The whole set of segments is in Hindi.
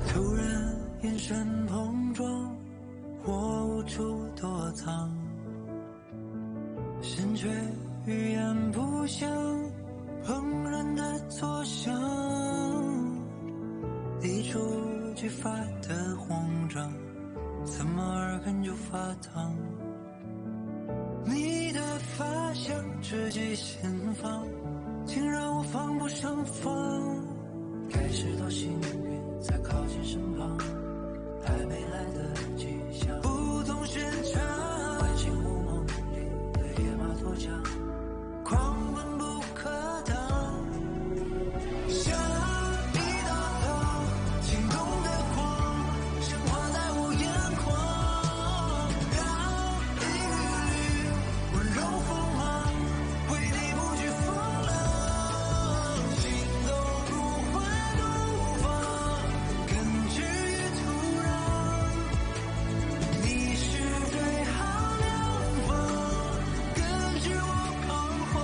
突然眼神碰撞，我无处躲藏，心却语言不详，怦然的作响，一触即发的慌张，怎么耳根就发烫？你的发香直击心房，竟让我防不胜防。该是多幸运才靠近身旁，还没来得及想，不同寻常。爱情无梦里的野马脱缰，狂奔不可挡，像一道浪，心动的狂，升华在我眼眶，让一缕缕温柔锋芒，为你不惧风浪，心动如花怒放，根植于土壤，你是最好良方，根据我彷徨。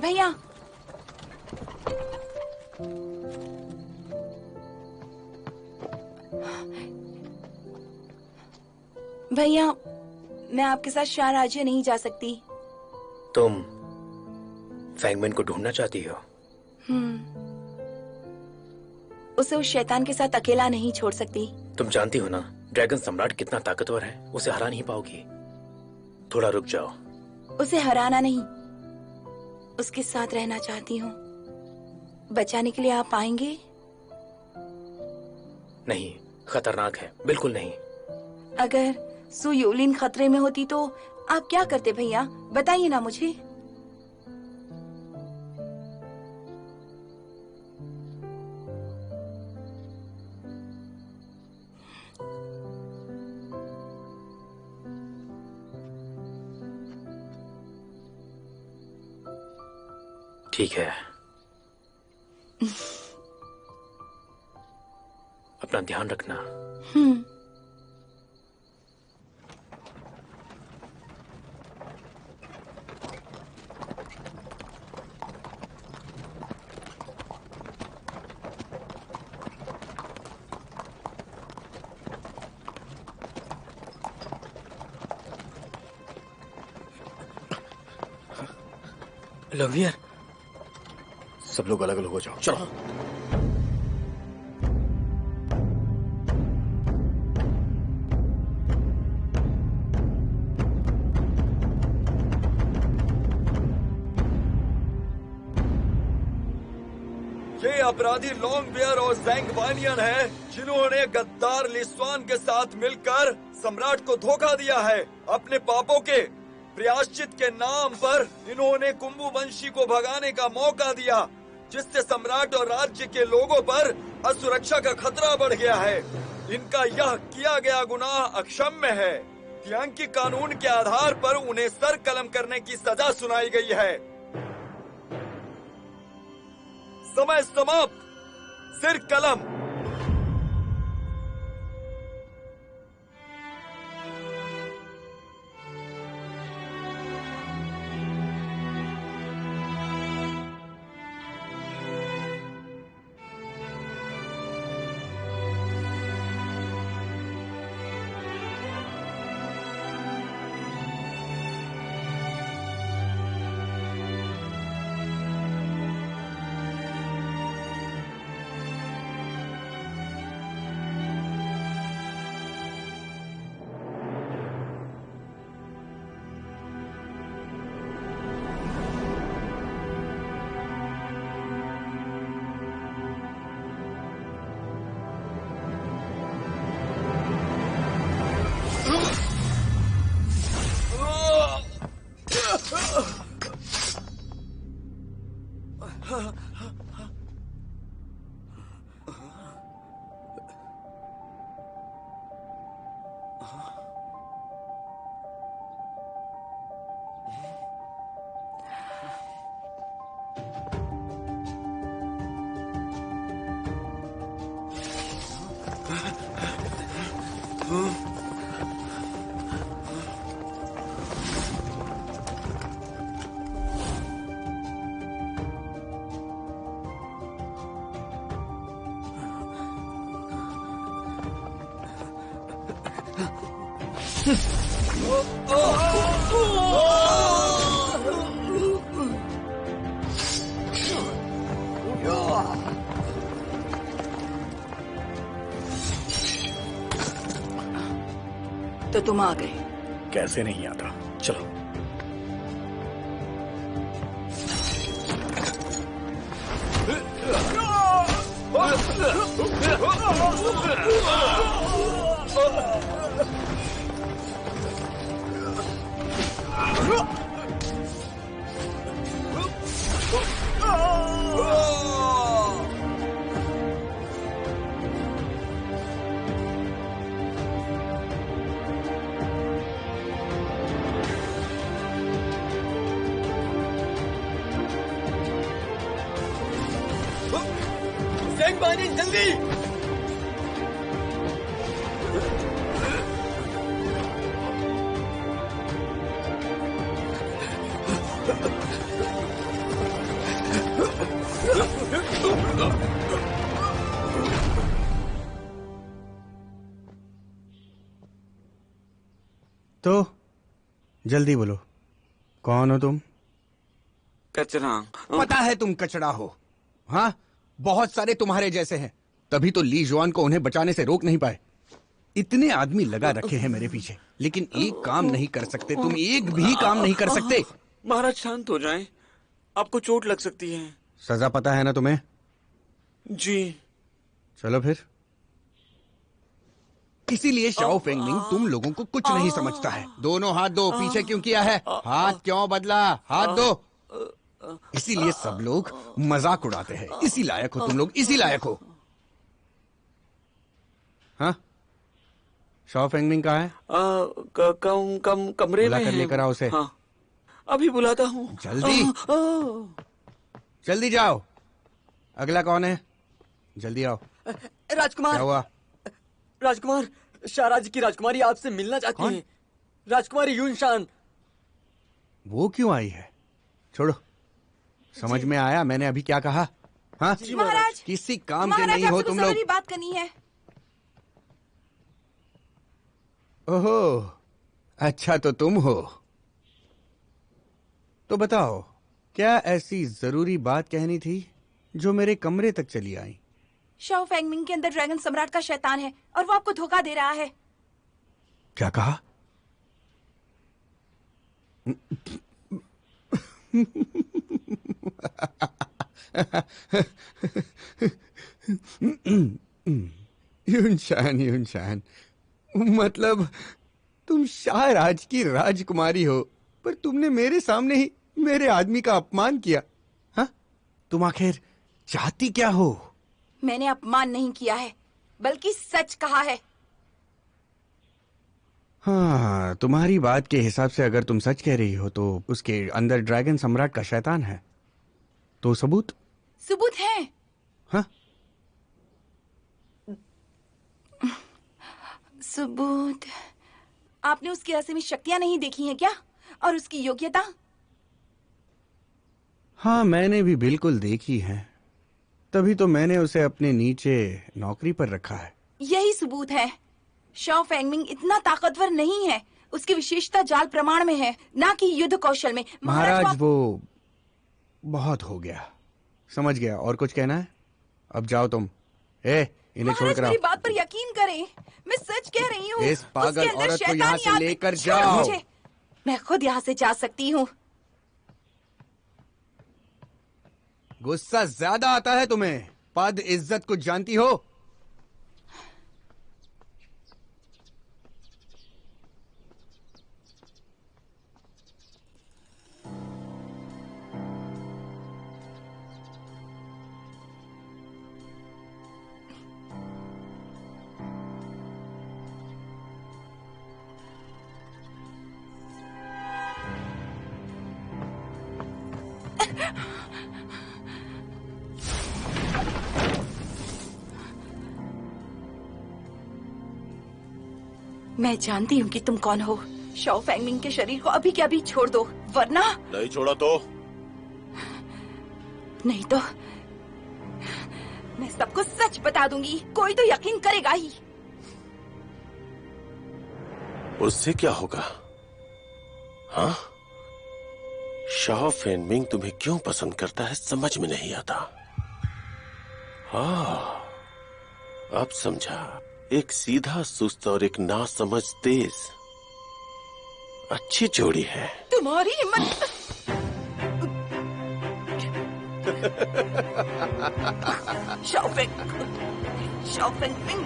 भैया, भैया, मैं आपके साथ शाह राज्य नहीं जा सकती। तुम फैंगमैन को ढूंढना चाहती हो? उसे उस शैतान के साथ अकेला नहीं छोड़ सकती। तुम जानती हो ना, ड्रैगन सम्राट कितना ताकतवर है, उसे हरा नहीं पाओगी। थोड़ा रुक जाओ। उसे हराना नहीं, उसके साथ रहना चाहती हूँ। बचाने के लिए आप आएंगे? नहीं, खतरनाक है, बिल्कुल नहीं। अगर सु योलिन खतरे में होती तो आप क्या करते भैया? बताइए ना मुझे। ठीक है। अपना ध्यान रखना। लवियर, सब लोग अलग अलग हो जाओ। चलो। ये अपराधी लॉन्ग बियर और जैंग वानियन है, जिन्होंने गद्दार लिस्वान के साथ मिलकर सम्राट को धोखा दिया है। अपने पापों के प्रायश्चित के नाम पर इन्होंने कुंभू वंशी को भगाने का मौका दिया, जिससे सम्राट और राज्य के लोगों पर असुरक्षा का खतरा बढ़ गया है। इनका यह किया गया गुनाह अक्षम्य है। यांकी कानून के आधार पर उन्हें सर कलम करने की सजा सुनाई गई है। समय समाप्त। सिर कलम। तो तुम आ गए। कैसे नहीं आता? चलो। जल्दी। तो जल्दी बोलो, कौन हो तुम? कचरा। पता है तुम कचरा हो। हाँ, बहुत सारे तुम्हारे जैसे हैं, तभी तो ली जुआन को उन्हें बचाने से रोक नहीं पाए। इतने आदमी लगा रखे हैं मेरे पीछे, लेकिन एक काम नहीं कर सकते। तुम एक भी काम नहीं कर सकते। महाराज शांत हो जाएं, आपको चोट लग सकती है। सजा पता है ना तुम्हें? जी। चलो फिर। इसीलिए शाओ फेंगमिंग तुम लोगों को कुछ नहीं समझता है। दोनों हाथ दो। पीछे क्यों किया है? हाथ क्यों बदला? हाथ दो। इसीलिए सब लोग मजाक उड़ाते हैं। इसी लायक हो तुम लोग, इसी लायक हो। हाँ, शाओ फेंगमिंग कहाँ है? कमरे में कर लेकर आओ उसे। हाँ, अभी बुलाता हूँ। जल्दी जल्दी जाओ। अगला कौन है? जल्दी आओ। राजकुमार। क्या हुआ? राजकुमार, शाहराज की राजकुमारी आपसे मिलना चाहती हैं। राजकुमारी यूनशान। वो क्यों आई है? छोड़ो। समझ में आया मैंने अभी क्या कहा? हाँ महाराज, किसी काम के नहीं हो तुम लोग। बात करनी है। ओहो, अच्छा तो तुम हो। तो बताओ, क्या ऐसी जरूरी बात कहनी थी जो मेरे कमरे तक चली आई? शाओ फेंगमिंग के अंदर ड्रैगन सम्राट का शैतान है और वो आपको धोखा दे रहा है। क्या कहा? यूनशान, यूनशान, मतलब तुम शाहराज की राजकुमारी हो, पर तुमने मेरे सामने ही मेरे आदमी का अपमान किया। हाँ, तुम आखिर चाहती क्या हो? मैंने अपमान नहीं किया है, बल्कि सच कहा है। हाँ, तुम्हारी बात के हिसाब से अगर तुम सच कह रही हो तो उसके अंदर ड्रैगन सम्राट का शैतान है। तो सबूत? सबूत है। हाँ? सबूत? आपने उसकी असमी शक्तियां नहीं देखी हैं क्या? और उसकी योग्यता? हाँ, मैंने भी बिल्कुल देखी है, तभी तो मैंने उसे अपने नीचे नौकरी पर रखा है। यही सबूत है। शाओ फेंगमिंग इतना ताकतवर नहीं है। उसकी विशेषता जाल प्रमाण में है, ना कि युद्ध कौशल में। महाराज, वो बहुत हो गया। समझ गया। और कुछ कहना है? अब जाओ तुम। इन्हें छोड़कर आओ। मेरी बात पर यकीन करें, मैं सच कह रही हूँ। इस पागल औरत को यहाँ से लेकर जाओ। मैं खुद यहाँ से जा सकती हूँ। गुस्सा ज्यादा आता है तुम्हें। पद इज्जत को जानती हो? मैं जानती हूँ कि तुम कौन हो। शाओ फेंगमिंग के शरीर को अभी के अभी छोड़ दो, वरना नहीं छोड़ा तो? नहीं तो मैं सबको सच बता दूंगी। कोई तो यकीन करेगा ही। उससे क्या होगा? हाँ, शाओ फेनमिंग तुम्हें क्यों पसंद करता है समझ में नहीं आता। हाँ, अब समझा। एक सीधा सुस्त और एक नासमझ तेज, अच्छी जोड़ी है। तुम्हारी हिम्मत। शाओफेंगमिंग।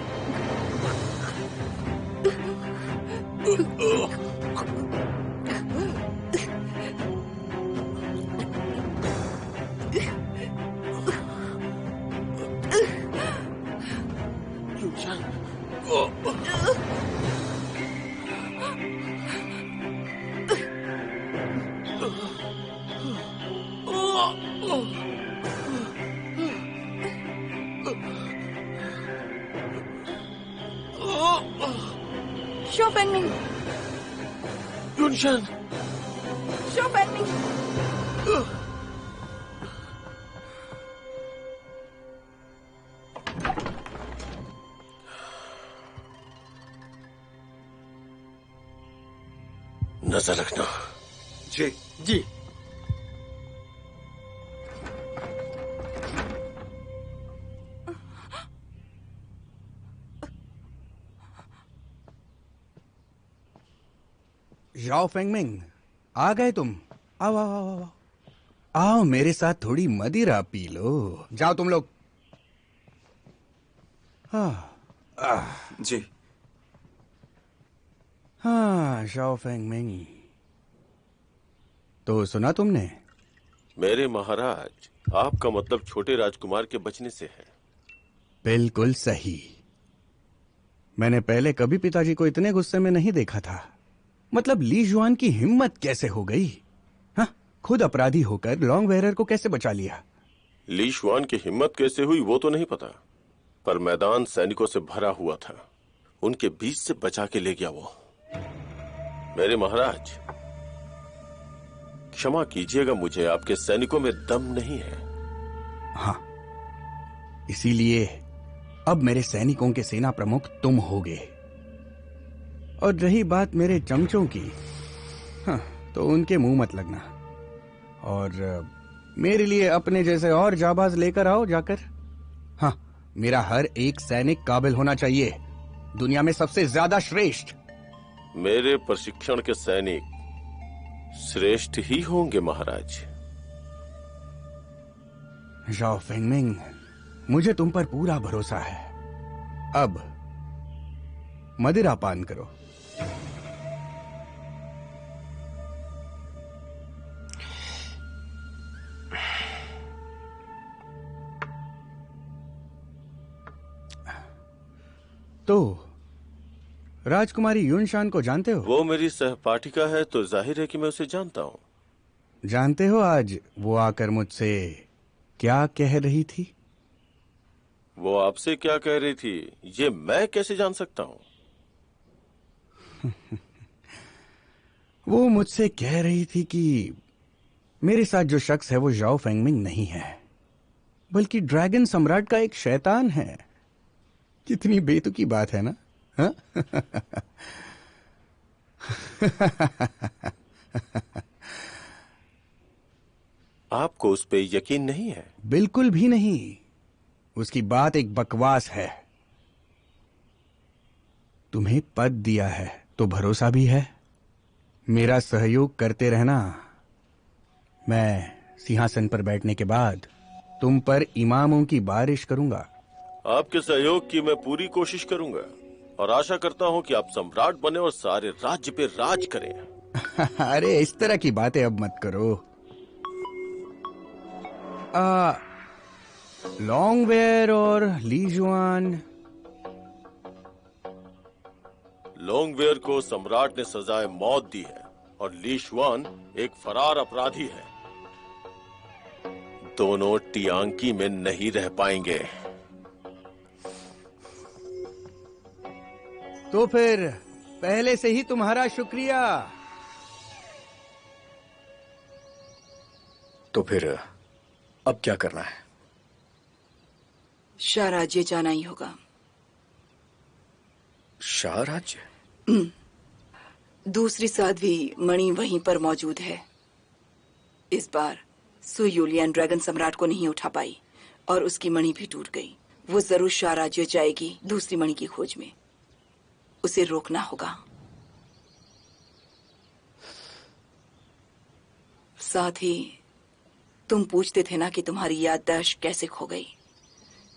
शाओफेंगमिंग। युनशन। शाओफेंगमिंग। नजर रखना। जी जी। जाओ फेंगमिंग, आ गए तुम। आओ आओ आओ आओ आओ, मेरे साथ थोड़ी मदिरा पी लो। जाओ तुम लोग। जी। हाँ जाओ फेंगमिंग, तो सुना तुमने? मेरे महाराज, आपका मतलब छोटे राजकुमार के बचने से है। बिल्कुल सही। मैंने पहले कभी पिताजी को इतने गुस्से में नहीं देखा था। मतलब ली जुआन की हिम्मत कैसे हो गई? हाँ, खुद अपराधी होकर लॉन्ग वेयर को कैसे बचा लिया? ली शुआन की हिम्मत कैसे हुई वो तो नहीं पता, पर मैदान सैनिकों से भरा हुआ था, उनके बीच से बचा के ले गया वो। मेरे महाराज, क्षमा कीजिएगा, मुझे आपके सैनिकों में दम नहीं है। हाँ, इसीलिए अब मेरे सैनिकों के सेना प्रमुख तुम होगे। और रही बात मेरे चमचों की, हाँ, तो उनके मुंह मत लगना। और मेरे लिए अपने जैसे और जाबाज लेकर आओ जाकर। हाँ, मेरा हर एक सैनिक काबिल होना चाहिए, दुनिया में सबसे ज्यादा श्रेष्ठ। मेरे प्रशिक्षण के सैनिक श्रेष्ठ ही होंगे महाराज। जाओ फेंगमिंग, मुझे तुम पर पूरा भरोसा है। अब मदिरा पान करो। तो राजकुमारी युनशान को जानते हो? वो मेरी सहपाठिका है तो जाहिर है कि मैं उसे जानता हूं। जानते हो आज वो आकर मुझसे क्या कह रही थी? वो आपसे क्या कह रही थी ये मैं कैसे जान सकता हूं? वो मुझसे कह रही थी कि मेरे साथ जो शख्स है वो जाओ फेंगमिंग नहीं है, बल्कि ड्रैगन सम्राट का एक शैतान है। कितनी बेतुकी बात है ना? हाँ? आपको उस पे यकीन नहीं है? बिल्कुल भी नहीं। उसकी बात एक बकवास है। तुम्हें पद दिया है तो भरोसा भी है। मेरा सहयोग करते रहना। मैं सिंहासन पर बैठने के बाद तुम पर इमामों की बारिश करूंगा। आपके सहयोग की मैं पूरी कोशिश करूंगा और आशा करता हूं कि आप सम्राट बने और सारे राज्य पे राज करें। अरे इस तरह की बातें अब मत करो। लॉन्गवेयर और ली जुआन। लॉन्गवेयर को सम्राट ने सजाए मौत दी है और ली शुआन एक फरार अपराधी है। दोनों टियांकी में नहीं रह पाएंगे। तो फिर पहले से ही तुम्हारा शुक्रिया। तो फिर अब क्या करना है? शाह राज्य जाना ही होगा। शाह राज्य? दूसरी साध्वी मणि वहीं पर मौजूद है। इस बार सु यूलियन ड्रैगन सम्राट को नहीं उठा पाई और उसकी मणि भी टूट गई। वो जरूर शाह राज्य जाएगी दूसरी मणि की खोज में। उसे रोकना होगा। साथ ही तुम पूछते थे ना कि तुम्हारी याददाश्त कैसे खो गई,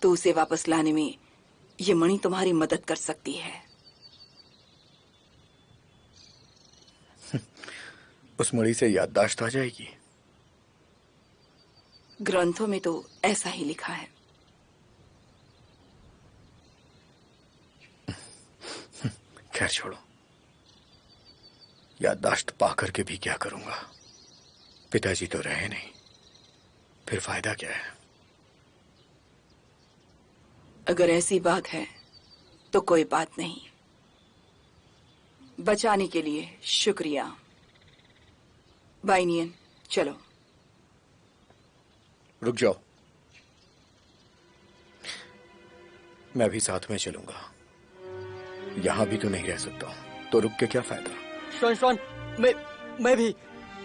तो उसे वापस लाने में ये मणि तुम्हारी मदद कर सकती है। उस मणि से याददाश्त आ जाएगी। ग्रंथों में तो ऐसा ही लिखा है। खैर छोड़ो, याददाश्त पा करके भी क्या करूंगा? पिताजी तो रहे नहीं, फिर फायदा क्या है? अगर ऐसी बात है तो कोई बात नहीं। बचाने के लिए शुक्रिया। बाइनियन, चलो। रुक जाओ, मैं भी साथ में चलूंगा। यहां भी तो नहीं रह सकता हूं, तो रुक के क्या फायदा? श्वान, मैं भी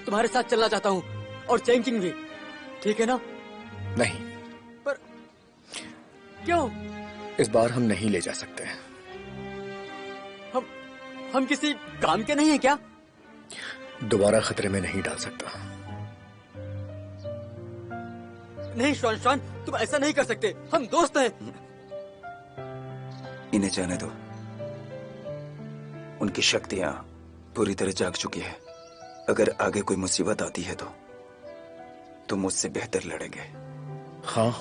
तुम्हारे साथ चलना चाहता हूँ, और चैंकिंग भी, ठीक है ना? नहीं। पर क्यों? इस बार हम नहीं ले जा सकते। हम किसी काम के नहीं हैं क्या? दोबारा खतरे में नहीं डाल सकता। नहीं श्वान, तुम ऐसा नहीं कर सकते। हम दोस्त हैं। इन्हें जाने दो। उनकी शक्तियां पूरी तरह जाग चुकी है। अगर आगे कोई मुसीबत आती है तो तुम मुझसे बेहतर लड़ेंगे। हाँ,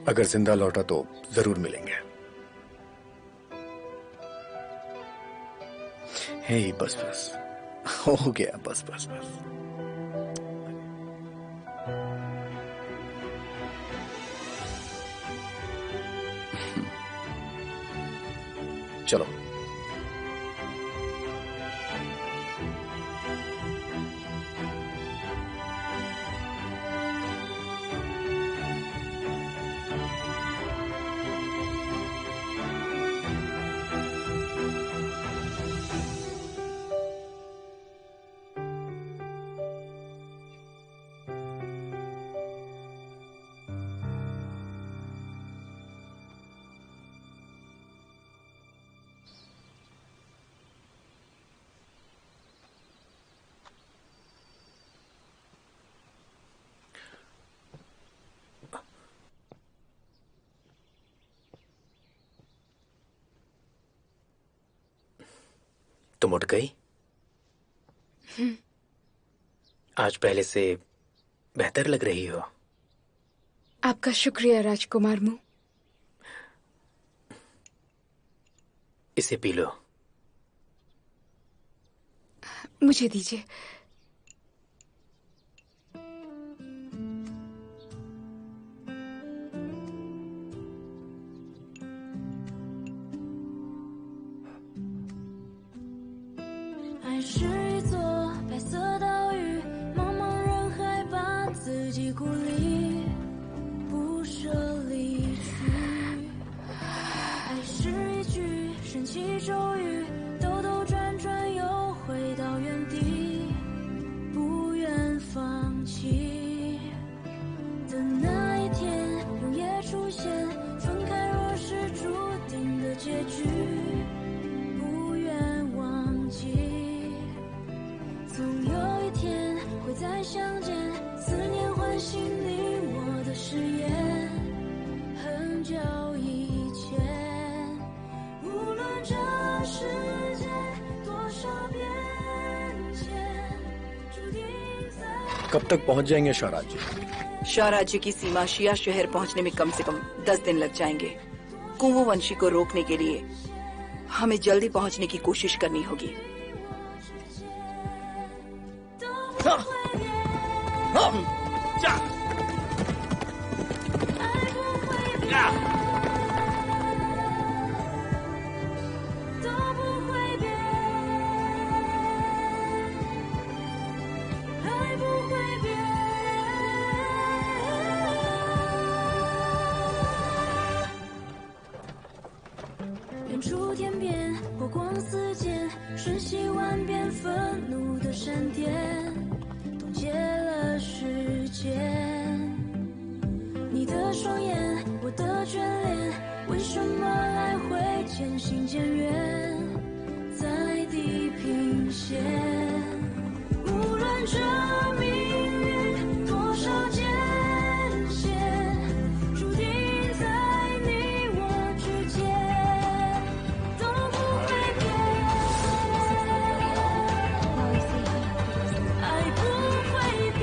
अगर जिंदा लौटा तो जरूर मिलेंगे। हे बस हो गया, बस। चलो। तुम उठ गई? आज पहले से बेहतर लग रही हो। आपका शुक्रिया राजकुमार मु। इसे पी लो। मुझे दीजिए। कब तक पहुंच जाएंगे शाह राज्य? शाह राज्य की सीमा शिया शहर पहुंचने में कम से कम 10 दिन लग जाएंगे। कुंवू वंशी को रोकने के लिए हमें जल्दी पहुंचने की कोशिश करनी होगी। 火光四溅，瞬息万变，愤怒的闪电冻结了时间。你的双眼，我的眷恋，为什么来回渐行渐远，在地平线。无论这命运多少艰险，注定在你我之间都不会变。爱不会变，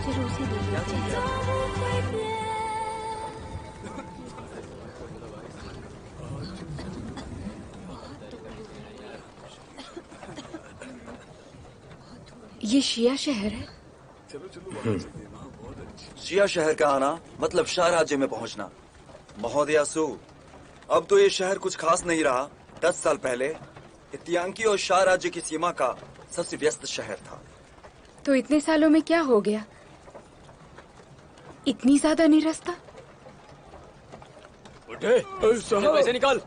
这路线的了解都不会变。ये शिया शहर है। शिया शहर का आना मतलब शाह राज्य में पहुंचना। महोदया सू, अब तो ये शहर कुछ खास नहीं रहा। 10 साल पहले तियांकी और शाह राज्य की सीमा का सबसे व्यस्त शहर था। तो इतने सालों में क्या हो गया? इतनी ज्यादा निरस्ता? उठे, साहब पैसे निकाल।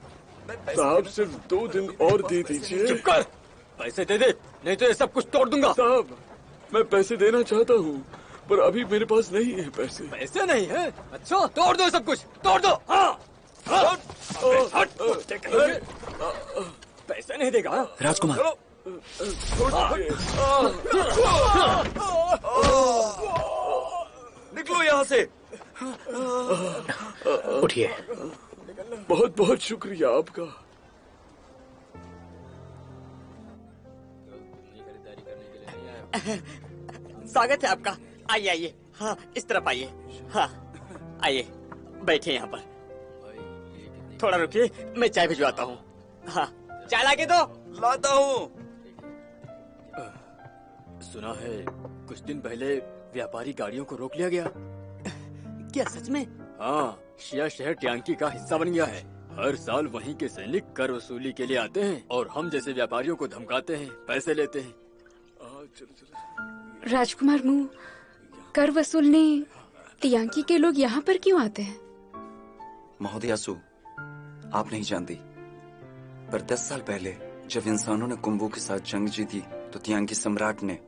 साहब सिर्फ 2 दिन और दे दीजिए। चुप कर, पैसे दे दे, नहीं तो ये सब कुछ तोड़ दूंगा। साहब मैं पैसे देना चाहता हूँ, पर अभी मेरे पास नहीं है पैसे। पैसे नहीं है? अच्छा तोड़ दो सब कुछ, तोड़ दो। हाँ, पैसे नहीं देगा राजकुमार। निकलो यहाँ से। उठिए। बहुत बहुत शुक्रिया आपका। स्वागत है आपका। आइए आइए, हाँ इस तरफ आइए। हाँ आइए, बैठिए यहाँ पर। थोड़ा रुकिए, मैं चाय भिजवाता हूँ। हाँ चाय लाके दो। लाता हूँ। सुना है कुछ दिन पहले व्यापारी गाड़ियों को रोक लिया गया। क्या सच में? हाँ, शिया शहर ट्यांकी का हिस्सा बन गया है। हर साल वहीं के सैनिक कर वसूली के लिए आते हैं और हम जैसे व्यापारियों को धमकाते हैं, पैसे लेते हैं। राजकुमार मुंह, कर वसूलने तियांकी के लोग यहाँ पर क्यों आते हैं? महोदया सू, आप नहीं जानती, पर 10 साल पहले जब इंसानों ने कुंभू के साथ जंग जीती तो तियांकी सम्राट ने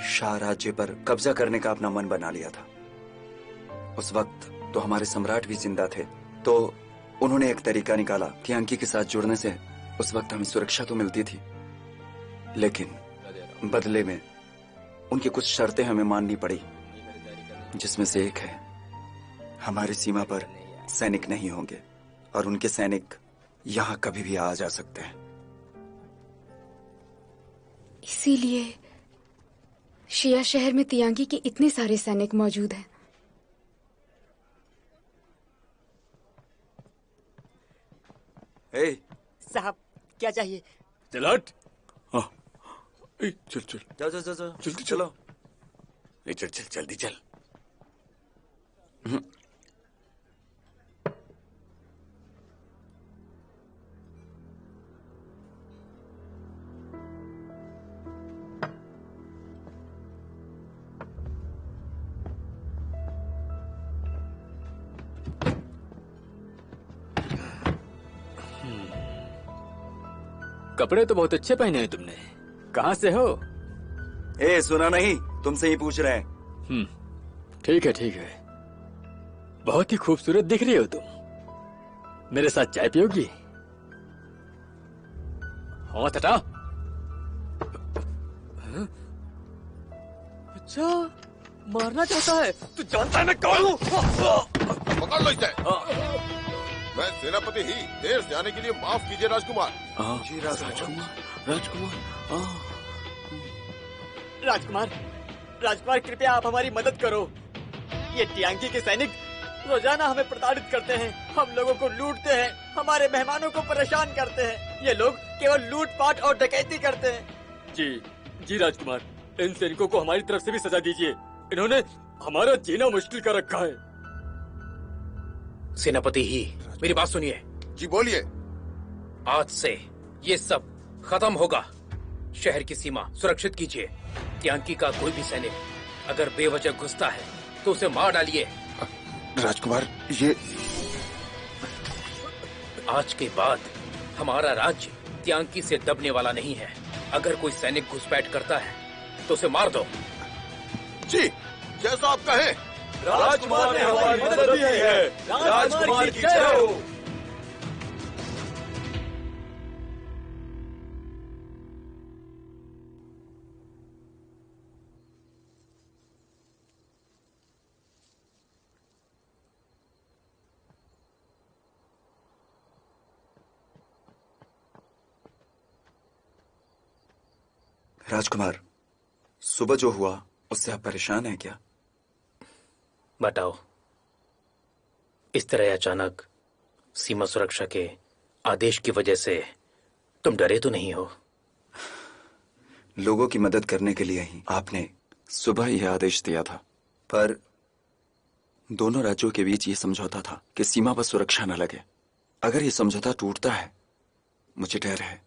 शाह राज्य पर कब्जा करने का अपना मन बना लिया था। उस वक्त तो हमारे सम्राट भी जिंदा थे, तो उन्होंने एक तरीका निकाला। तियांकी के साथ जुड़ने से उस वक्त हमें सुरक्षा तो मिलती थी, लेकिन बदले में उनकी कुछ शर्तें हमें माननी पड़ी, जिसमें से एक है हमारी सीमा पर सैनिक नहीं होंगे और उनके सैनिक यहाँ कभी भी आ जा सकते हैं। इसीलिए शिया शहर में तियांकी के इतने सारे सैनिक मौजूद हैं। साहब क्या चाहिए? चल हट। हाँ चल चल जाओ जाओ जाओ, जल्दी चलो। नहीं चल चल जल्दी चल। कपड़े तो बहुत अच्छे पहने हैं तुमने। कहाँ से हो? सुना नहीं, तुमसे ही पूछ रहे हैं। ठीक है ठीक है, बहुत ही खूबसूरत दिख रही हो तुम। मेरे साथ चाय पियोगी? हाँ तटा। अच्छा मारना चाहता है? तू जानता है मैं कौन हूँ? पकड़ लो इसे। मैं सेनापति ही, देश जाने के लिए माफ कीजिए राजकुमार। जी राजकुमार। राजकुमार, राजकुमार कृपया आप हमारी मदद करो। ये तियांकी के सैनिक रोजाना हमें प्रताड़ित करते हैं, हम लोगों को लूटते हैं, हमारे मेहमानों को परेशान करते हैं। ये लोग केवल लूटपाट और डकैती करते हैं। जी जी राजकुमार, इन सैनिकों को हमारी तरफ से भी सजा दीजिए। इन्होंने हमारा जीना मुश्किल कर रखा है। सेनापति ही, मेरी बात सुनिए। जी बोलिए। आज से ये सब खत्म होगा। शहर की सीमा सुरक्षित कीजिए। तियांकी का कोई भी सैनिक अगर बेवजह घुसता है तो उसे मार डालिए। राजकुमार, ये आज के बाद हमारा राज्य त्यांकी से दबने वाला नहीं है। अगर कोई सैनिक घुसपैठ करता है तो उसे मार दो। जी, जैसा आप कहें। राजकुमार ने हमारी मदद की है। राजकुमार की जय हो। राजकुमार, सुबह जो हुआ उससे आप परेशान हैं क्या? बताओ, इस तरह अचानक सीमा सुरक्षा के आदेश की वजह से तुम डरे तो नहीं हो? लोगों की मदद करने के लिए ही आपने सुबह यह आदेश दिया था, पर दोनों राज्यों के बीच ये समझौता था कि सीमा पर सुरक्षा न लगे। अगर ये समझौता टूटता है, मुझे डर है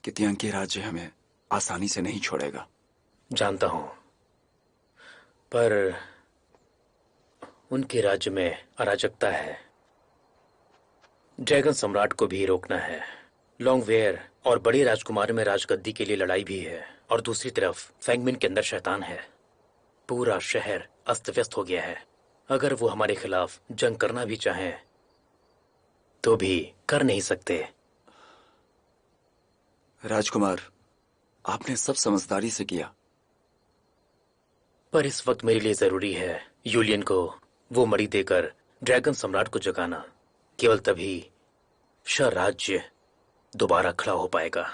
कि त्यांकी राज्य हमें आसानी से नहीं छोड़ेगा। जानता हूं, पर उनके राज्य में अराजकता है। ड्रैगन सम्राट को भी रोकना है। लॉन्गवेयर और बड़े राजकुमार में राजगद्दी के लिए लड़ाई भी है, और दूसरी तरफ फैंगमिन के अंदर शैतान है। पूरा शहर अस्त व्यस्त हो गया है। अगर वो हमारे खिलाफ जंग करना भी चाहें तो भी कर नहीं सकते। राजकुमार, आपने सब समझदारी से किया, पर इस वक्त मेरे लिए जरूरी है यूलियन को वो मणि देकर ड्रैगन सम्राट को जगाना। केवल तभी शर राज्य दोबारा खड़ा हो पाएगा।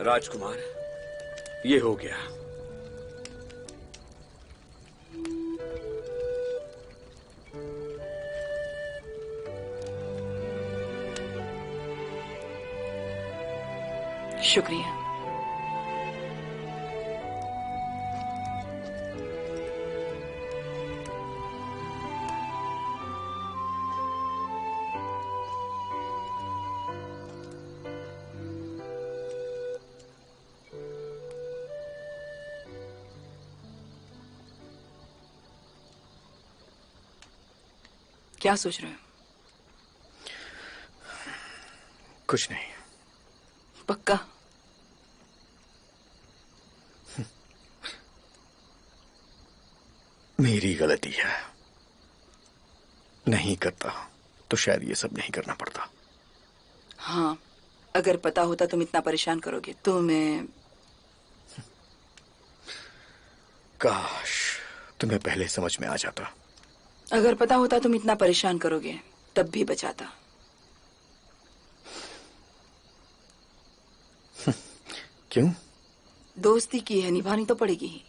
राजकुमार, ये हो गया। शुक्रिया। क्या सोच रहे हो? कुछ नहीं। पक्का? मेरी गलती है। नहीं करता तो शायद ये सब नहीं करना पड़ता। हाँ, अगर पता होता तुम इतना परेशान करोगे तो मैं... काश तुम्हें पहले समझ में आ जाता। अगर पता होता तुम इतना परेशान करोगे तब भी बचाता। क्यों? दोस्ती की है, निभानी तो पड़ेगी ही।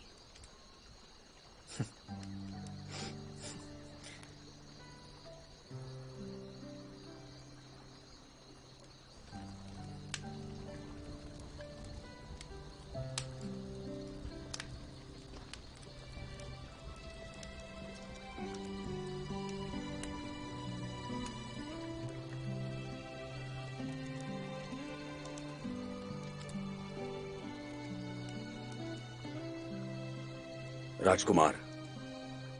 राजकुमार,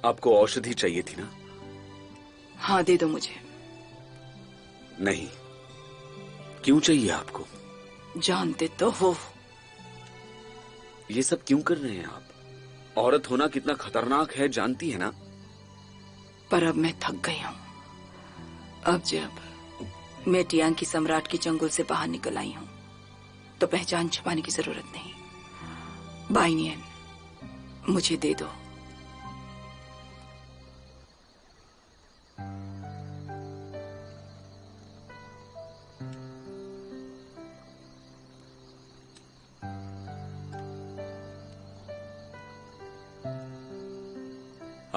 आपको औषधि चाहिए थी ना? हाँ, दे दो मुझे। नहीं, क्यों चाहिए आपको? जानते तो हो। ये सब क्यों कर रहे हैं आप? औरत होना कितना खतरनाक है जानती है ना? पर अब मैं थक गई हूँ। अब जब मैं त्यांकी सम्राट के चंगुल से बाहर निकल आई हूँ तो पहचान छुपाने की जरूरत नहीं। बाइनियन, मुझे दे दो।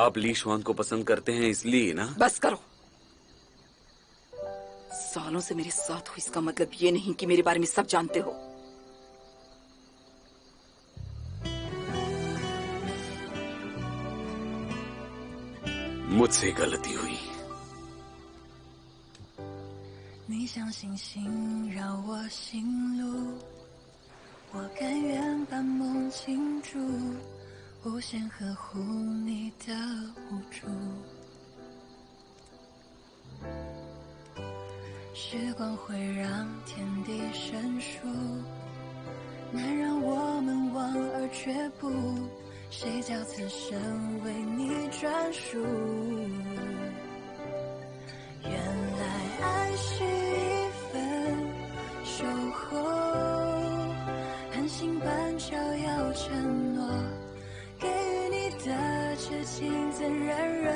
आप ली शुआन को पसंद करते हैं इसलिए ना? बस करो। सालों से मेरे साथ हो इसका मतलब ये नहीं कि मेरे बारे में सब जानते हो। मुझसे गलती हुई। 你像星星绕我心路，我甘愿把梦倾注，无限呵护你的无助。时光会让天地生疏，难让我们望而却步，谁叫此生为你专属？原来爱是一份守候，寒星般照耀承诺，给予你的痴情怎忍惹？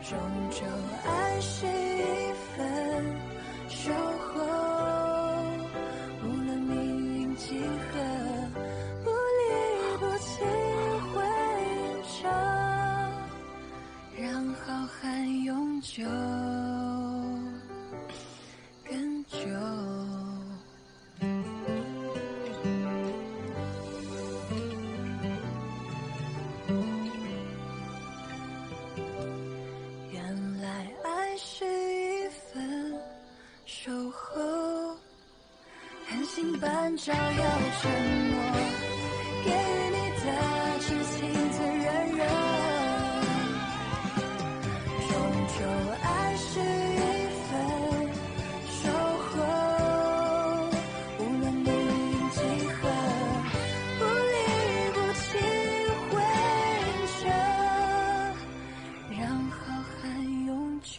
终究爱是一份守候，无论命运几何，不离不弃会长，让浩瀚永久更久。原来爱是一份守候，寒星般照耀承诺，给予你的痴情怎忍惹？终究爱是一份守候，无论命运几何，不离不弃会长，让浩瀚永久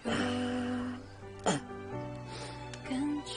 更久。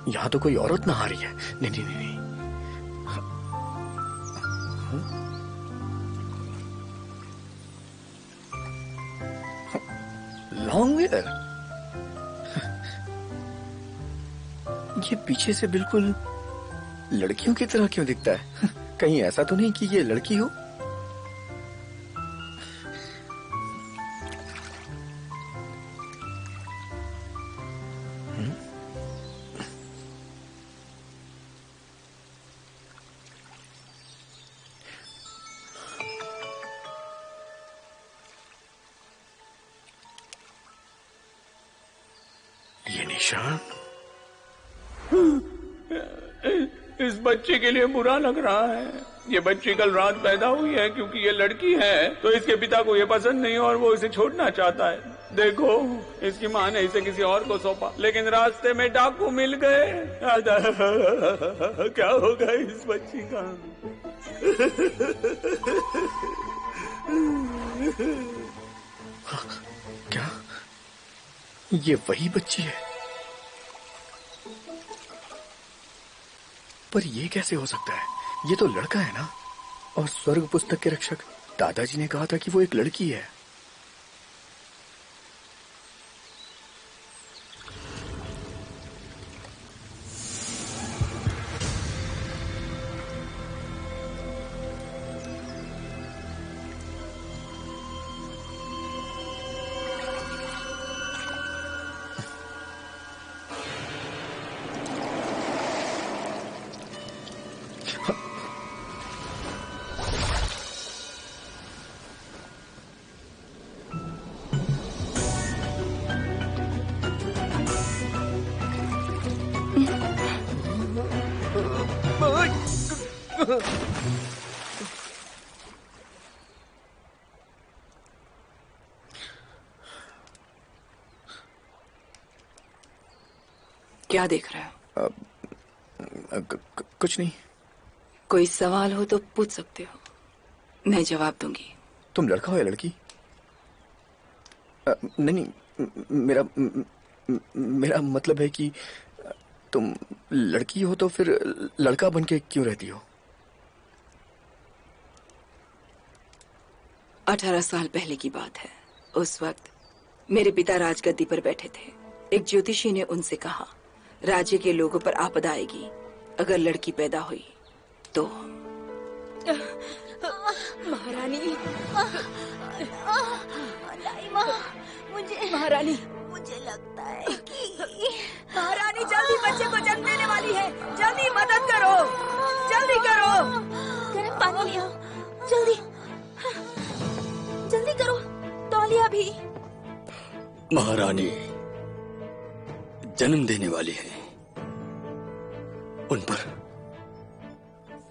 यहाँ तो कोई औरत नहा रही है। नहीं नहीं नहीं, नहीं। लॉन्गवेयर, ये पीछे से बिल्कुल लड़कियों की तरह क्यों दिखता है? कहीं ऐसा तो नहीं कि ये लड़की हो? ये निशान इस बच्चे के लिए बुरा लग रहा है। ये बच्ची कल रात पैदा हुई है क्योंकि ये लड़की है तो इसके पिता को ये पसंद नहीं और वो इसे छोड़ना चाहता है। देखो, इसकी माँ ने इसे किसी और को सौंपा लेकिन रास्ते में डाकू मिल गए। क्या होगा इस बच्ची का? क्या ये वही बच्ची है? पर ये कैसे हो सकता है? ये तो लड़का है ना? और स्वर्ग पुस्तक के रक्षक दादाजी ने कहा था कि वो एक लड़की है। क्या देख रहे हो? कुछ नहीं। कोई सवाल हो तो पूछ सकते हो, मैं जवाब दूंगी। तुम लड़का हो या लड़की? नहीं, मेरा मतलब है कि तुम लड़की हो तो फिर लड़का बन के क्यों रहती हो? 18 साल पहले की बात है। उस वक्त मेरे पिता राजगद्दी पर बैठे थे। एक ज्योतिषी ने उनसे कहा, राज्य के लोगों पर आपदा आएगी अगर लड़की पैदा हुई तो। महारानी, महारानी, मुझे लगता है कि महारानी जल्दी बच्चे को जन्म देने वाली है। जल्दी मदद करो, जल्दी करो। गर्म पानी ले आओ, जल्दी जल्दी करो, तौलिया भी। महारानी जन्म देने वाली है, उन पर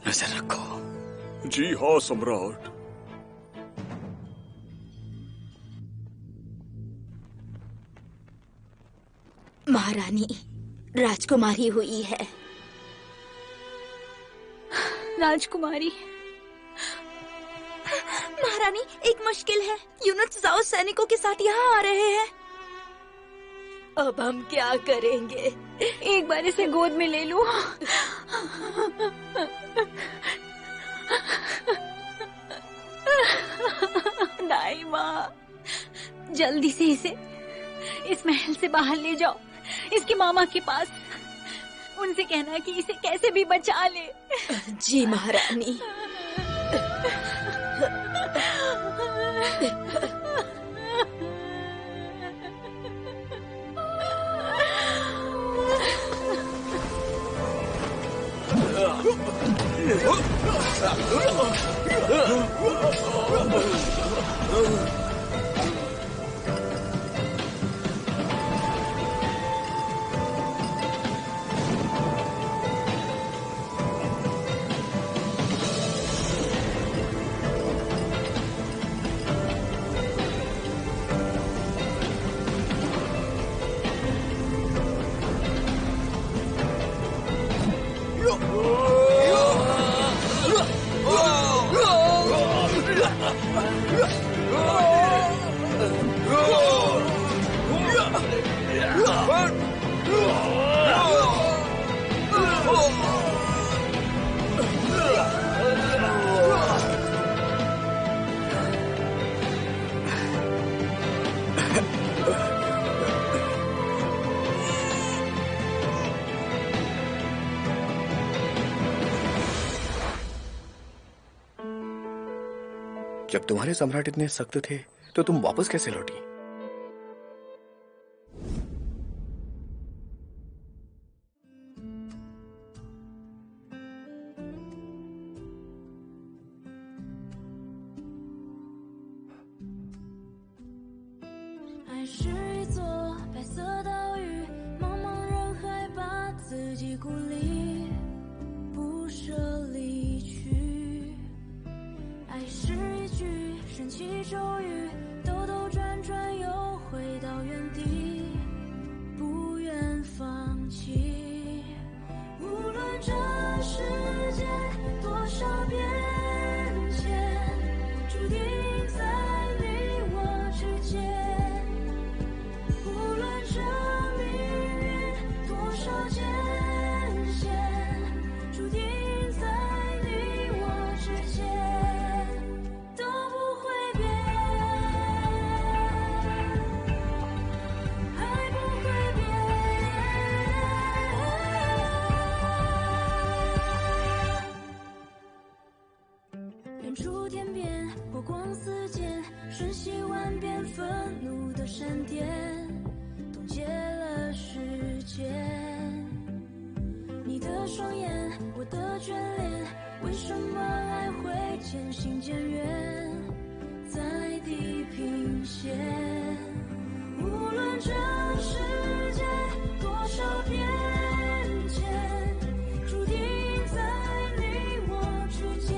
नजर रखो। जी हाँ सम्राट। महारानी राजकुमारी हुई है। राजकुमारी। महारानी एक मुश्किल है। यूनिट जाओ सैनिकों के साथ यहाँ आ रहे हैं। अब हम क्या करेंगे? एक बार इसे गोद में ले लूं। नहीं माँ, जल्दी से इसे इस महल से बाहर ले जाओ, इसके मामा के पास। उनसे कहना कि इसे कैसे भी बचा ले। जी महारानी। जब तुम्हारे सम्राट इतने सख्त थे तो तुम वापस कैसे लौटी? 双眼，我的眷恋，为什么爱会渐行渐远，在地平线。无论这世界多少变迁，注定在你我之间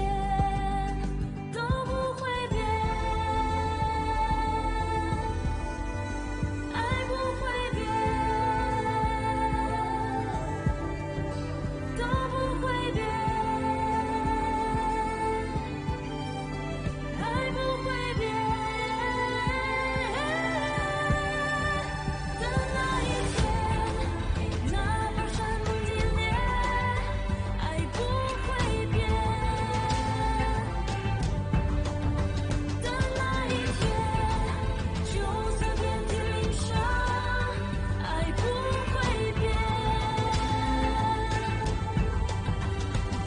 都不会变，爱不会变，都不会变，爱不会变。的那一天，哪怕山崩地裂，爱不会变。的那一天，就算遍体鳞伤，爱不会变，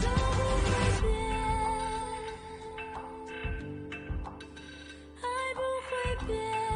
都不会变，爱不会变。